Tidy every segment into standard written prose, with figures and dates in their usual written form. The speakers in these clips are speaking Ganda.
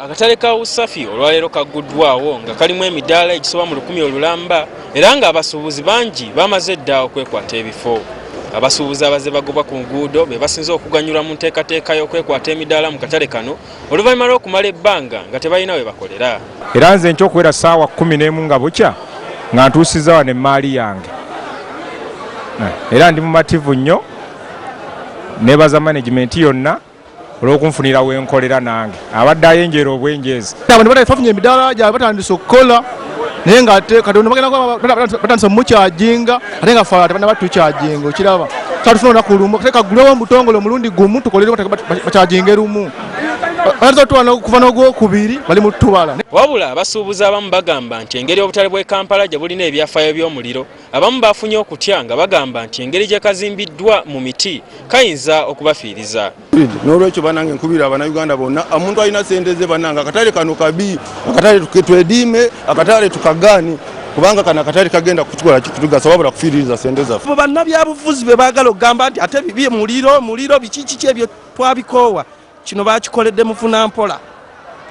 Akatale ka Usafi olwaleero kaguddwawo nga kalimu emidaala egisoba mu 1000 olulamba era nga abasuubuzi bangi bamaze dda okwekwata ebifo. Abasuubuzi abaze bagobwa ku nguudo be basinze okuganyulwa mu nteekateeka y'okwekwata emidaala mu katale kano oluvannyuma lw'okumala ebbanga nga tebalina we bakolera. Era nze nkyokuwera ssaawa 11 nga bukya nga ntuusizza wano emmaali yange. Era ndi mumativu nnyo nebaza management yonna olw'okunfunira wenkolera nange abadde ayenjera obwenjezi. Abantu batafunye emidaala gyabwe batandise okukola naye nga Katonda batandise mukyajinga ate nga ffe tebana batukyajinga okiraba kyatufuna olunaku lumu kagulewo omutongole omulundi gumu tukolere bakyajinge lumu kuva n'ogwokubiri bali mu ttubala. Wabula abasuubuzi abamu bagamba nti engeri obutale bw'e Kampala gye bulina ebyafaayo by'omuliro abamu bafunye okutya nga bagamba nti engeri gye kazimbiddwa mu miti kayinza okubafiiriza. N'olwekyo banange nkubira Abannayuganda bonna omuntu alina sente ze banange akatale kano kabi akatale twediime akatale tukagaani kubanga kana akatale kagenda kutukola kitugasa wabula kufiiririza sente zaffe. Bannabyabufuzi be baagala okugamba nti ate bibi muliro biki ebyo twabikoowa kino bakikoledde mufuna mpola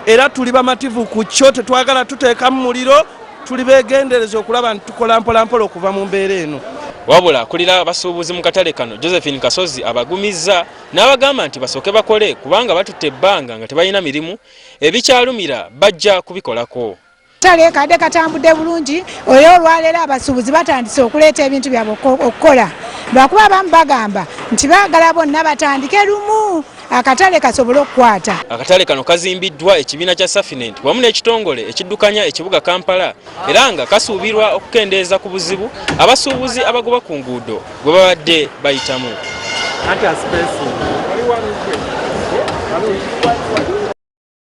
era tuli bamativu ku kyo tetwagala tuteekamu muliro tuli beegendereza okulaba nti tukola mpola okuva mu mbeera eno. Wabula akulira abasuubuzi mu katale kano Josephine Kasozi abagumizza n'abagamba nti basooke bakole kubanga batutte ebbanga nga tebalina mirimu ebikyalumira bajja kubikolako. Katale kadde katambudde bulungi oyo olwaleero abasuubuzi batandise okuleeta ebintu byabwe okukola lwakuba abamu bagamba nti baagala bonna batandike lumu akatale kasobole okukwata. Akatale kano kazimbiddwa ekibiina kya Safinent wamu n'ekitongole ekiddukanya ekibuga Kampala era nga kasuubirwa okukendeeza ku buzibu abasuubuzi abagoba ku nguudo bwe babadde bayitamu.